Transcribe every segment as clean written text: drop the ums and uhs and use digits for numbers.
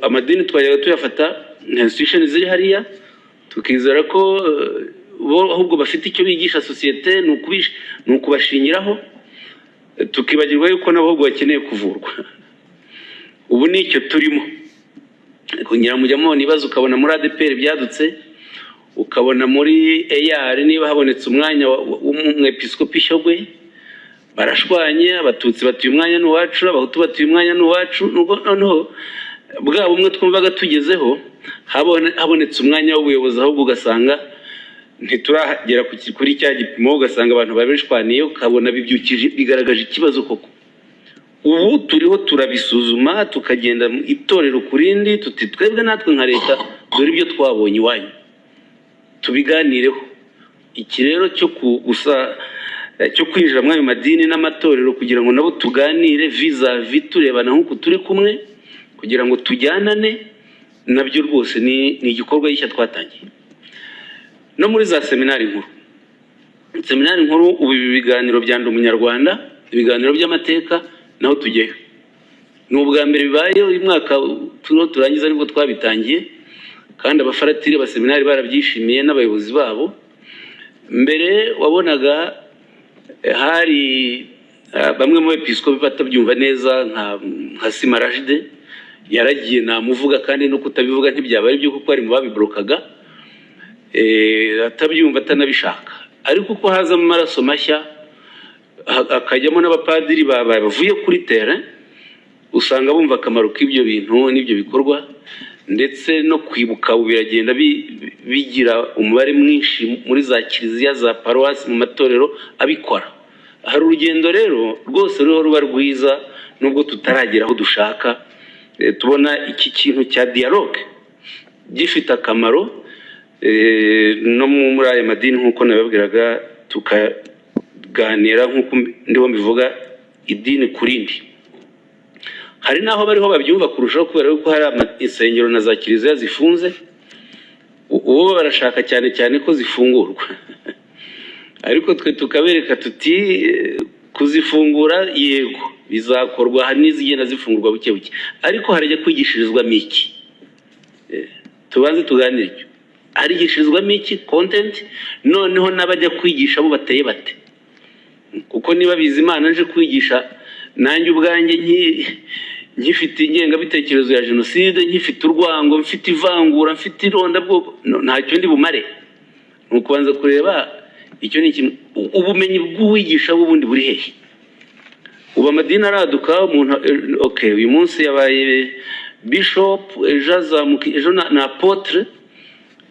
amadini twajyaga tuyafata institution ziri hariya tukizera ko bo ahubwo bafite icyo bigisha societe nukubashingiraho tukibagirwa yuko nabo ahubwo bakeneye kuvurwa. Ubu nicyo turimo kugira mujyamo nibazo ukabona muri ADEPR byadutse ukabona muri AR niba habonetse umwanya w'umwepiskopi Shyogwe barashwanye abatutsi batuye umwanya n'uwacu abahutu batuye umwanya n'uwacu noneho bwa bumwe twumvaga tugezeho habonetse umwanya w'ubuyobozi ahubwo ugasanga ntituragera kuri cya gipimo ugasanga abantu babishwaniye ukabona bibyukije bigaragaje ikibazo koko. Ubu turiho turabisuzuma tukagenda itorero kurindi tuti twebwe natwe nka leta dore ibyo twabonye iwanyu tubiganireho. Iki rero cyo kwinjira mu madini n'amatorero kugira ngo nabo tuganire vis-a-vis turebana nk'uko turi kumwe kugira ngo tujyanane nabyo rwose ni igikorwa gishya twatangiye. No muri za seminari nkuru ubu ibiganiro bya Ndi Umunyarwanda ibiganiro by'amateka naho tugeyo ni ubwa mbere bibaye uyu mwaka turangiza nibwo twabitangiye kandi abafaratiri ba seminari barabyishimiye n'abayobozi babo. Mbere wabonaga hari bamwe mu episkopi batabyumva neza nka Simarajide yaragiye namuvuga kandi no kutabivuga ntibyabaye byo kuko ari mu babibrokaga atabyumva atanabishaka, ariko uko haza mu maraso mashya akajyamo n'abapadiri bavuye kuri terrain usanga bumva akamaro k'ibyo bintu n'ibyo bikorwa ndetse no kwibuka biragenda bigira umubare mwinshi muri za kiliziya za paroisse mu matorero abikora. Hari urugendo rero rwose ruba rwiza nubwo tutaragera aho dushaka. Tubona iki kintu cya dialogue gifite akamaro no muri aya madini nk'uko nababwiraga tukaganira nk'uko ndiho mbivuga idini kurindi. Hari naho bariho babyumva kurushaho kubera ko hari insengero na za kiliziya zifunze ubu barashaka cyane cyane ko zifungurwa ariko twe tukabereka tuti kuzifungura yego bizakorwa hari n'izigenda zifungurwa buke buke ariko harajya kwigishirizwamo iki tubanze tuganire icyo harigishirizwamo iki content noneho n'abajya kwigisha bo bateye bate kuko niba Bizimana nje kwigisha nanjye ubwanjye nkifite ingengabitekerezo ya jenoside nkifite urwango mfite ivangura mfite ironda bwo ntacyo ndi bumare nukubanza kureba icyo ni ubumenyi bw'uwigisha bubundi buri hehe. Ubu amadini araduka umuntu okay uyu munsi yabaye bishop ejo na apotre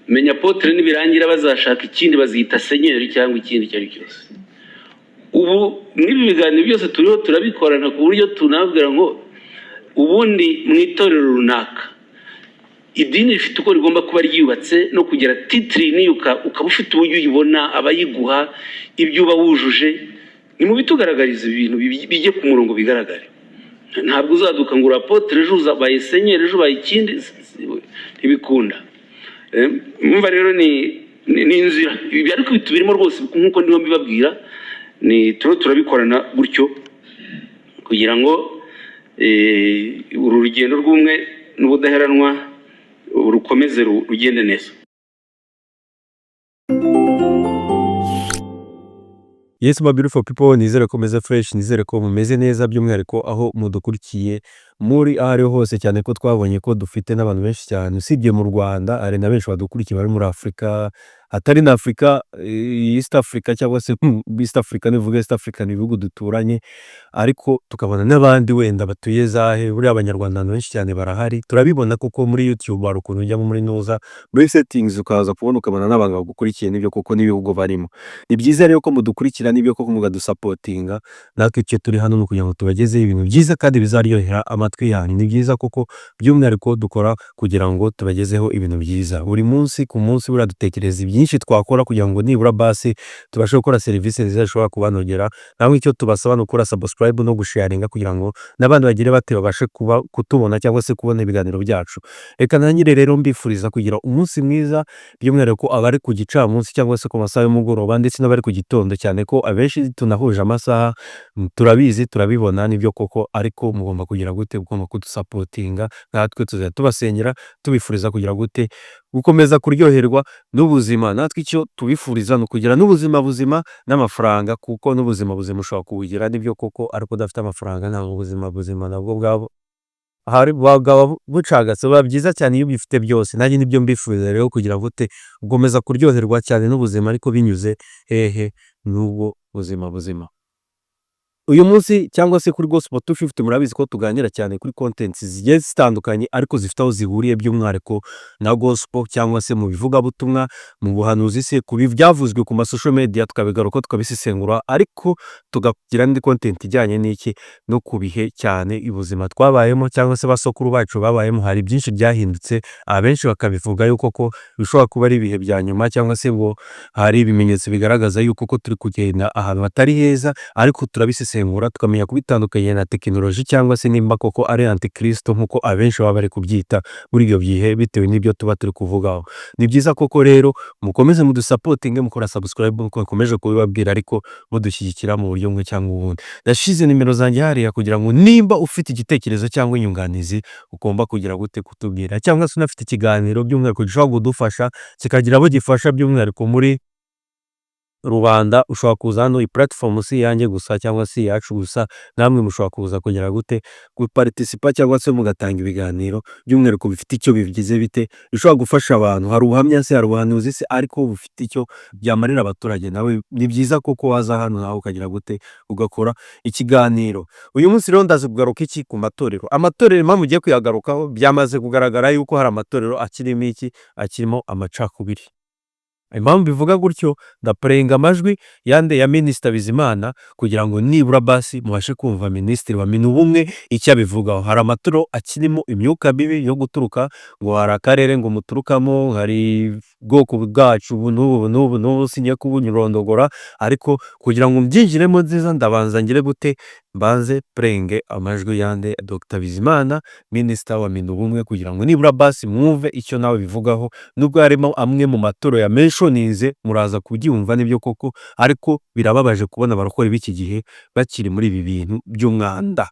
menya apotre nibirangira bazashaka ikindi bazita senyeri cyangwa ikindi cyari cyose. Ubu nibi biganiro byose turiho turabikorana ku buryo tunabwira ngo ubundi mu itorero runaka idini rifite uko rigomba kuba ryubatse no kugira titri niyuka ukaba ufite uburyo uyibona abayiguha ibyo uba wujuje ni mu bitugaragariza ibintu bijye ku murongo bigaragare. Ntabwo uzaduka ngo apotre ejo uzabaye senyeri ejo baye ikindi ntibikunda. Mumva rero ni inzira ibi ariko bitubirimo rwose nkuko ndiho mbibabwira ni turabikorana gutyo kugira ngo uru rugendo rw'umwe n'ubudaheranwa rukomeze rugende neza. Yes, my beautiful people, nizere ko meze fresh, nizere ko mumeze neza by'umwihariko aho mudukurikiye muri ahariho hose cyane ko twabonye ko dufite n'abantu benshi cyane usibye mu Rwanda ari na benshi badukurikiye bari muri Afrika atari na Afrika East Africa cyangwa se East Africa nivuga East Africa ni bihugu duturanye ariko tukabona n'abandi wenda batuye zahe buri abanyarwanda benshi cyane barahari turabibona kuko muri YouTube hari ukuntu ujya muri noza muri settings ukaza kubona ukabona n'abantu bagukurikiye nibyo kuko n'ibihugu barimo. Ni byiza rero ko mudukurikira nibyo koko mugadusupportinga natwe icyo turi hano no kugira ngo tubageze ibintu byiza kandi bizaryohera amatwi yanyu. Ni byiza koko by'umwihariko dukora kugira ngo tubagezeho ibintu byiza buri munsi ku munsi buradutekereza byinshi twakora kugira ngo nibura basi tubashe gukora service nziza zishobora kubanogera. Nawe icyo tubasaba no gukora subscribe no gusharinga kugira ngo n'abandi bagire bate babashe kuba kutubona cyangwa se kubona ibiganiro byacu. Reka nangire rero mbifuriza kugira umunsi mwiza by'umwihariko abari ku gicamunsi cyangwa se ku masaha y'umugoroba ndetse n'abari ku gitondo cyane ko abenshi tunahuje amasaha turabizi turabibona nibyo koko ariko mugomba kugira gute gute ugomba kudusapotinga natwe tuzajya tubasengera tubifuriza kugira gute gukomeza kuryoherwa n'ubuzima natwe icyo tubifuriza ni ukugira n'ubuzima buzima n'amafaranga kuko n'ubuzima buzima ushobora kubugira nibyo koko ariko udafite amafaranga nta ubuzima buzima nabwo bwabo hari bwaba bucagase biba byiza cyane iyo ubifite byose nanjye nibyo mbifuriza rero kugira gute gukomeza kuryoherwa cyane n'ubuzima ariko binyuze hehe n'ubwo buzima uyu munsi cyangwa se kuri Gospel 250 murabizi ko tuganira cyane kuri contents zigiye zitandukanye ariko zifite aho zihuriye by'umwihariko na gospel cyangwa se mu bivuga butumwa mu buhanuzi se kubi byavuzwe ku social media tukabigaruka tukabisesengura ariko tugagira n'indi content ijyanye n'iki no kubihe cyane ubuzima twabayemo cyangwa se basokuru bacu babayemo hari byinshi byahindutse abenshi bakabivuga yuko ko bishobora kuba ari ibihe bya nyuma cyangwa se ngo hari ibimenyetso bigaragaza yuko ko turi kugenda ahantu hatari heza ariko turabisesengura tukamenya kubitandukanye na tekinoloji cyangwa se nimba koko ari antikristo nkuko abenshi baba bari kubyita muri ibyo bihe bitewe n'ibyo tuba turi kuvugaho ni byiza koko rero mukomeze mudusapotinge mukora subscribe mukomeje kubibabwira ariko mudushyigikira mu buryo bumwe cyangwa ubundi ndashize nimero zanjye hariya kugira ngo nimba ufite igitekerezo cyangwa inyunganizi ugomba kugira gute kutubwira cyangwa se unafite ikiganiro by'umwihariko gishobora kudufasha kikagira abo gifasha by'umwihariko muri rubanda ushobora kuza hano iyi platform si yanjye gusa cyangwa se yacu gusa namwe mushobora kuza kugira gute guparticipa cyangwa se mugatanga ibiganiro by'umwihariko bifite icyo bigize bite bishobora gufasha abantu hari ubuhamya se hari ubuhanuzi se ariko bufite icyo byamarira abaturage nawe ni byiza koko waza hano nawe ukagira gute ugakora ikiganiro uyu munsi rero ndaze kugaruka iki ku matorero impamvu ugiye kuyagarukaho byamaze kugaragara yuko hari amatorero akirimo amacakubiri impamvu bivuga gutyo ndapurenga amajwi yande ya Minisita Bizimana kugira ngo nibura basi mubashe kumva Minisitiri wa Minubumwe icyo abivugaho hari amaturo akirimo imyuka mibi yo guturuka ngo hari akarere ngo muturukamo hari bwoko bwacu n'ubu sinye kubunyirondogora ariko kugira ngo mbyinjiremo nziza ndabanza ngire gute mbanze prenge amajwi yande Dr Bizimana Minisita wa Minubumwe kugira ngo nibura basi mwumve icyo nawe bivugaho nubwo harimo amwe mu matoro ya menshonize muraza kubyumva nibyo koko ariko birababaje kubona abarokore b'iki gihe bakiri muri ibi bintu by'umwanda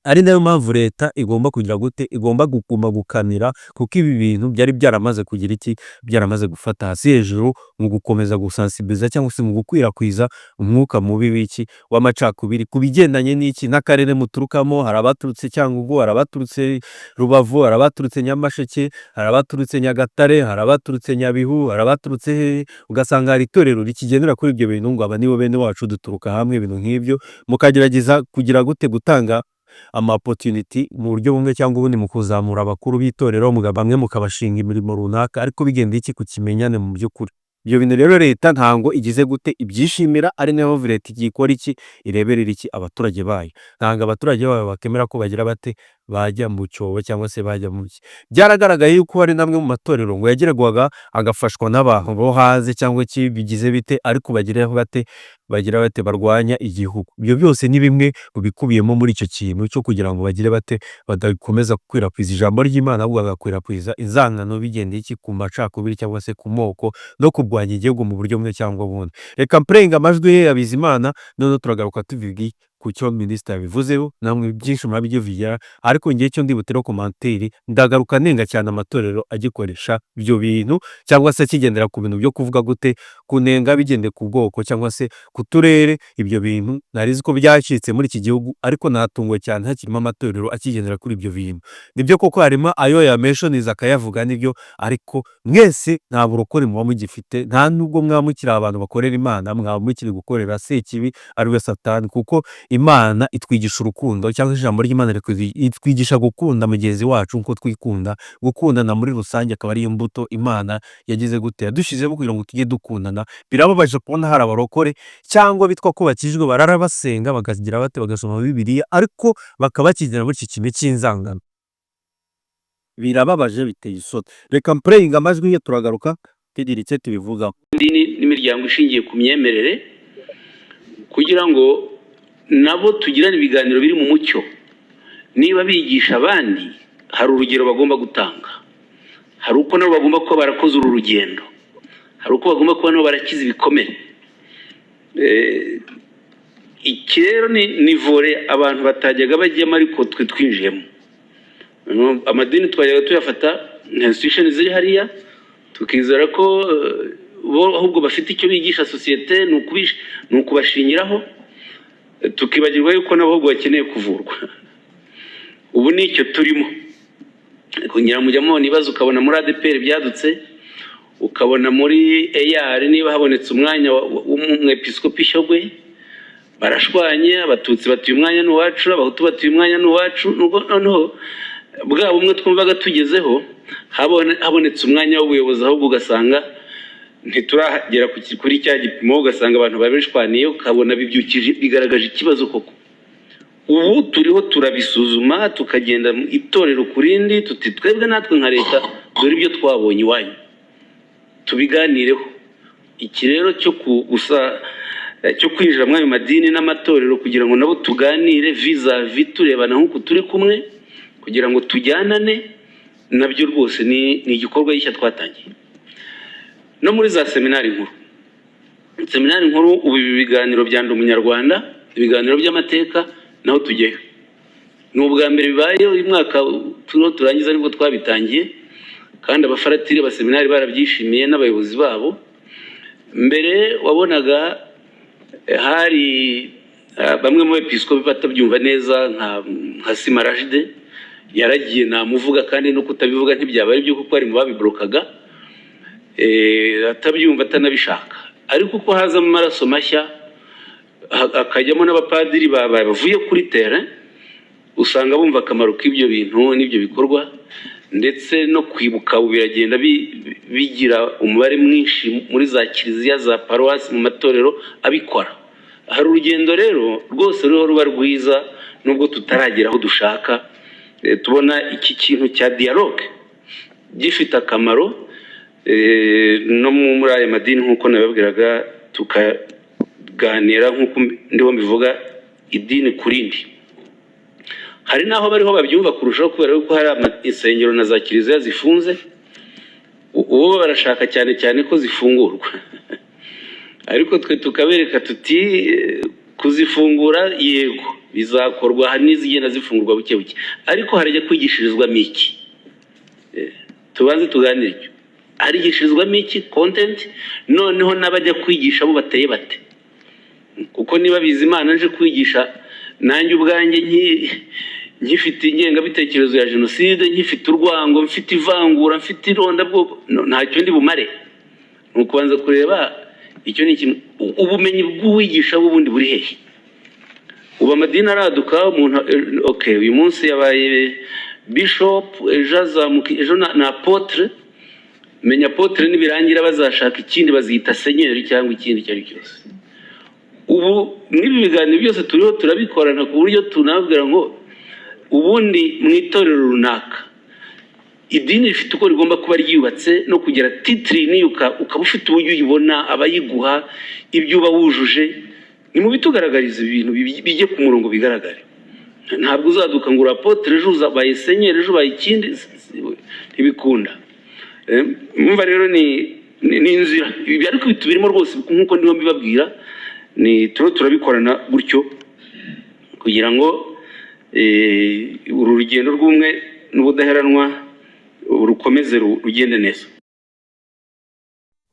ari nayo mpamvu leta igomba kugira gute igomba gukuma gukanira kuko ibi bintu byari byaramaze kugira iki byaramaze gufata hasi hejuru mu gukomeza gusensibiliza cyangwa se mu gukwirakwiza umwuka mubi w'iki w'amacakubiri kubigendanye n'iki n'akarere muturukamo hari abaturutse Cyangugu hari abaturutse Rubavu hari abaturutse Nyamasheke hari abaturutse Nyagatare hari abaturutse Nyabihu hari abaturutse ugasanga hari itorero rikigendera kuri ibyo bintu ngo aba nibo bene wacu duturuka hamwe ibintu nk'ibyo mukagerageza kugira gute gutanga opportunity mu buryo bumwe cyangwa ubundi mu kuzamura abakuru b'itorero bamwe mukabashinga imirimo runaka ariko bigenda iki ku kimenyane mu by'ukuri ibyo bintu rero leta ntango igize gute ibyishimira ari nayo leta igikora iki ireberera iki abaturage bayo ntango abaturage bayo bakemera ko bagira bate bajya mu cyobo cyangwa se bajya mu byaragaragaye yuko hari namwe mu matorero ngo yageragwaga agafashwa n'abantu bo haze cyangwa iki bigize bite ariko bagira bate barwanya igihugu ibyo byose ni bimwe bikubiyemo muri icyo kintu cyo kugira ngo bagire bate badakomeza gukwirakwiza ijambo ry'Imana ahubwo bagakwirakwiza inzangano bigendeye iki ku macakubiri cyangwa se ku moko no kurwanya igihugu mu buryo bumwe cyangwa ubundi reka mpurenga amajwi ye ya Bizimana none turagaruka tuvuga ku cyo Minisita yabivuzeho namwe byinshi murabigira ariko ngiye cyo ndibutero komanteri ndagaruka nenga cyane amatorero agikoresha ibyo bintu cyangwa se kigendera ku bintu byo kuvuga gute kunenga bigende ku bwoko cyangwa se ku turere ibyo bintu narizi ko byacitse muri iki gihugu ariko natungwe cyane hakirimo amatorero akigendera kuri ibyo bintu nibyo koko harimo ayo ya menshonize akayavuga nibyo ariko mwese nta burokore muba mugifite nta nubwo mwamukira abantu bakorera Imana mwamukiri gukorera sekibi ari we Satani kuko Imana itwigisha urukundo cyangwa ijambo ry'Imana itwigisha gukunda mugenzi wacu nko twikunda gukundana muri rusange akaba ari imbuto Imana yagize gute yadushizemo kugira ngo tujye dukundana birababaje kubona hari abarokore cyangwa bitwa ko bakijwe barara basenga bagagira bate bagasoma Bibiliya ariko bakabakigera muri iki kimwe cy'inzangano birababaje biteye isoni reka mpraying amajwi ye turagaruka tidiritse tubivugaho n'imiryango ishingiye ku myemerere kugira ngo nabo tugirane ibiganiro biri mu mucyo niba bigisha abandi hari urugero bagomba gutanga hari uko nabo bagomba kuba barakoze uru rugendo hari uko bagomba kuba nabo barakiza ibikomere iki rero ni vore abantu batajyaga bajyamo ariko twe twinjiyemo. Amadini twajyaga tuyafata institution ziri hariya tukizera ko bo ahubwo bafite icyo bigisha societe ni ukubashingiraho tukibagirwa yuko nabo ahubwo bakeneye kuvurwa. Ubu nicyo turimo kugira mujyamo nibaza ukabona muri ADEPR byadutse, ukabona muri AR niba habonetse umwanya w'umwepiskopi Shyogwe barashwanye, abatutsi batuye umwanya n'uwacu, abahutu batuye umwanya n'uwacu. Noneho bwa bumwe twumvaga tugezeho habonetse umwanya w'ubuyobozi ahubwo ugasanga ntituragera kuri cya gipimo, ugasanga abantu babishwaniye ukabona bibyukije bigaragaje ikibazo koko. Ubu turiho turabisuzuma tukagenda itorero kurindi tuti twebwe natwe nka leta dore ibyo twabonye iwanyu tubiganireho. Iki rero cyo kwinjira muri ayo madini n'amatorero kugira ngo nabo tuganire vis-a-vis turebana nk'uko turi kumwe kugira ngo tujyanane nabyo rwose ni igikorwa gishya twatangiye. No muri za seminari nkuru ubu ibiganiro bya Ndi Umunyarwanda, ibiganiro by'amateka naho tugeyo ni ubwa mbere bibaye uyu mwaka turangiza nibwo twabitangiye, kandi abafaratiri ba seminari barabyishimiye n'abayobozi babo. Mbere wabonaga hari bamwe mu episkopi batabyumva neza nka Simarajide yaragiye namuvuga, kandi no kutabivuga ntibyaba ari byo kuko ari mu babiblokaga atabyumva atanabishaka. Ariko uko haza mu maraso mashya akajyamo n'abapadiri bavuye kuri terrain, usanga bumva akamaro k'ibyo bintu n'ibyo bikorwa, ndetse no kwibuka biragenda bigira umubare mwinshi muri za kiliziya za paruwasi mu matorero abikora. Hari urugendo rero rwose ruriho ruba rwiza nubwo tutaragera aho dushaka. Tubona iki kintu cya dialogue gifite akamaro no muri aya madini nk'uko nababwiraga, tukaganira nk'uko ndiho mbivuga idini kurindi. Hari naho bariho babyumva kurushaho kubera ko hari insengero na za kiliziya zifunze, ubu barashaka cyane ko zifungurwa ariko twe tukabereka tuti kuzifungura yego bizakorwa, hari n'izigenda zifungurwa buke buke, ariko harajya kwigishirizwamo iki? Tubanze tuganire icyo harigishirizwamo iki content, noneho n'abajya kwigisha bo bateye bate. Kuko niba Bizimana nje kwigisha nanjye ubwanjye nkifite ingengabitekerezo ya jenoside, nkifite urwango, mfite ivangura, mfite irondabwoko, ntacyo ndi bumare. Nukubanza kureba icyo ni ubumenyi bw'uwigisha bubundi buri hehe. Ubu amadini araduka, umuntu okay uyu munsi yabaye bishop, ejo na apotre. Menya apotre nibirangira bazashaka ikindi bazita senyeri cyangwa ikindi cyari cyose. Ubu n'ibi biganiro byose turiho turabikorana ku buryo tunabwira ngo ubundi mu itorero runaka idini rifite uko rigomba kuba ryubatse no kugira titri niyuka ukaba ufite uburyo uyibona abayiguha ibyo uba wujuje. Ni mu bitugaragariza ibintu bijye ku murongo bigaragare. Ntabwo uzaduka ngo apotre ejo uzabaye senyeri ejo baye ikindi ntibikunda. Mumva rero ni inzira ibi ariko bitubirimo rwose nkuko ndiho mbibabwira, ni turabikorana gutyo kugira ngo uru rugendo rw'umwe n'ubudaheranwa rukomeze rugende neza.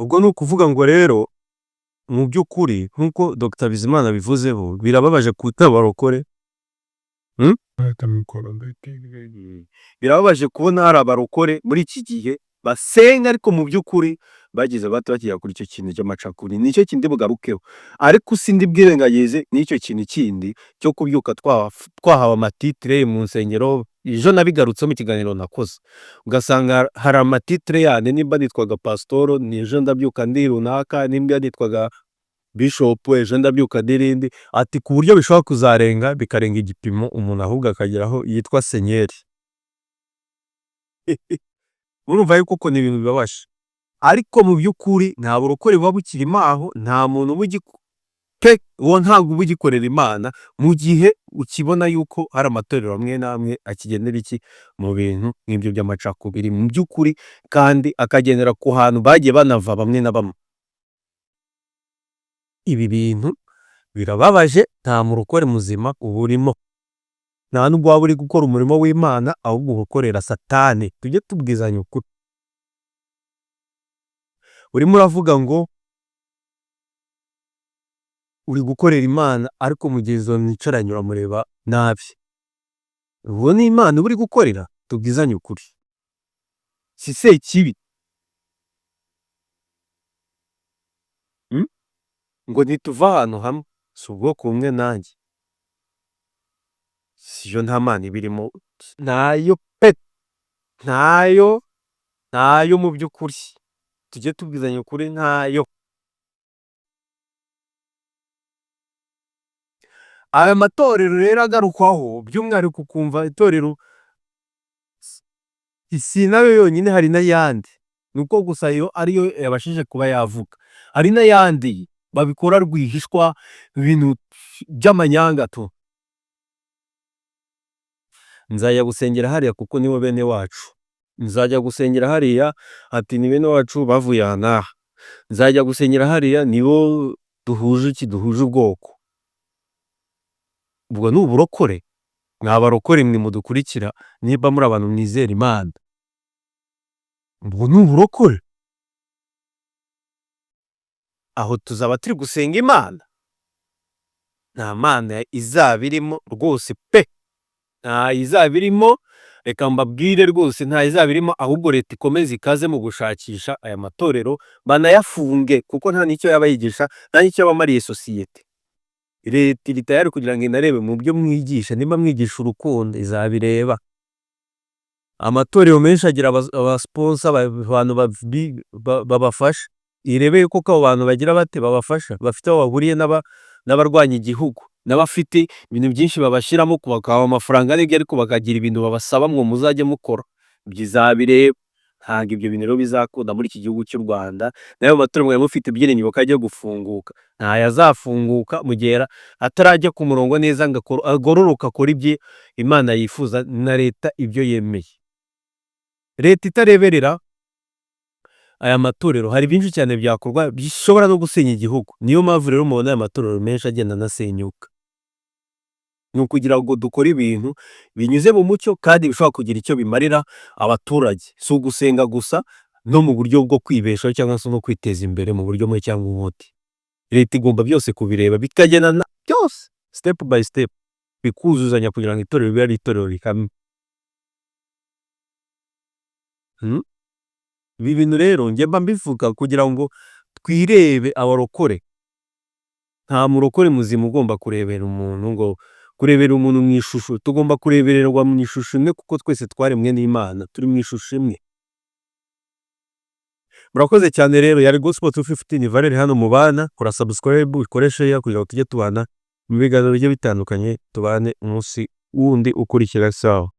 Ubwo ni ukuvuga ngo rero mu by'ukuri nk'uko Dr Bizimana bivuzeho birababaje kutabarokore, birababaje kubona hari abarokore muri iki gihe basenga ariko mu by'ukuri bagize bakiya kuri icyo kintu cy'amacakuri. Nicyo kindi bugarukeho, ariko sindi bwirengagize n'icyo kintu kindi cyo kubyuka twahawe amatitire mu nsengero. Ejo nabigarutse mu kiganiro nakoze, ugasanga hari amatitire yane, nimba nitwaga pasitoro ejo ndabyuka ndi runaka, nimba nitwaga bishop ejo ndabyuka ndirindi, ati ku buryo bishobora kuzarenga bikarenga igipimo umuntu ahubwo akageraho yitwa senyeri. Urumva yuko koko ni ibintu bibabaje, ariko mu by'ukuri nta burokore buba bukirimo aho, nta muntu uwo ntabwo uba ugikorera Imana mu gihe ukibona yuko hari amatorero amwe n'amwe akigendera iki mu bintu nk'ibyo by'amacakubiri mu by'ukuri, kandi akagendera ku hantu bagiye banava bamwe na bamwe. Ibi bintu birababaje nta murokore muzima uburimo, nta nubwo waba uri gukora umurimo w'Imana ahubwo ukorera satani, tujye tubwizanya ukuri. Urimo uravuga ngo uri gukorera Imana ariko mugenzi wawe mwicaranye uramureba nabi, uwo ni Imana uba uri gukorera? Tubwizanye ukuri, si Sekibi ngo ntituva ahantu hamwe, si ubwoko bumwe nanjye, siyo nta Mana ibirimo, ntayo pe, ntayo mu by'ukuri, tujye tubwizanya ukuri, ntayo. Aya matorero rero agarukwaho by'umwihariko ukumva itorero si nayo yonyine, hari n'ayandi, nuko gusa yo ariyo yabashije kuba yavuga, hari n'ayandi babikora rwihishwa, ibintu by'amanyanga tu. Nzajya gusengera hariya kuko nibo bene wacu, nzajya gusengera hariya ati ni bene wacu bavuye aha n'aha, nzajya gusengera hariya nibo duhuje ubwoko. Ubwo ni uburokore? Mwa barokore mwe mudukurikira, niba muri abantu mwizera Imana, ubwo ni uburokore? Aho tuzaba turi gusenga Imana? Nta Mana izaba irimo rwose pe, nta izaba irimo, reka mbabwire rwose nta izaba irimo, ahubwo leta ikomeze ikaze mu gushakisha aya matorero banayafunge, kuko nta n'icyo yaba yigisha, nta n'icyo yaba amariye sosiyete. Leta iri tayari kugira ngo inarebe mu byo mwigisha, niba mwigisha urukundo izabireba. Amatorero menshi agira abasponsa, abantu babafasha, irebeye ko abo bantu bagira bate babafasha, bafite aho bahuriye n'abarwanya igihugu, n'abafite ibintu byinshi babashyiramo kubakaha amafaranga n'ibyo, ariko bakagira ibintu babasaba ngo muzajye mukora, bizabireba. Ntabwo ibyo bintu rero bizakunda muri iki gihugu cy'u Rwanda. Nayo matorero mwari mufite ibyiringiro ko ajya gufunguka, ntayazafunguka mu gihe atarajya ku murongo neza ngo agororoka, akora ibyo Imana yifuza na leta ibyo yemeye. Leta itareberera aya matorero, hari byinshi cyane byakorwa bishobora no gusenya igihugu. Niyo mpamvu rero mubona aya matorero menshi agenda anasenyuka, ni ukugira ngo dukore ibintu binyuze mu mucyo kandi bishobora kugira icyo bimarira abaturage, si ugusenga gusa, no mu buryo bwo kwibeshaho cyangwa se no kwiteza imbere mu buryo bumwe cyangwa ubundi. Leta igomba byose kubireba bikagendana byose step by step, bikuzuzanya kugira ngo itorero ribe ari itorero rihamye. Ibi bintu rero njye mba mbivuga kugira ngo twirebe abarokore. Nta murokore muzima ugomba kurebera umuntu ngo kurebera umuntu mu ishusho, tugomba kurebererwa mu ishusho imwe, kuko twese twaremwe n'Imana, turi mu ishusho imwe. Murakoze cyane rero, yari Gospel 215 Valere hano mu bana, kora subscribe, ukoreshe ya kugira ngo tujye tubana mu biganiro bigiye bitandukanye, tubane umunsi wundi ukurikira. Sawa.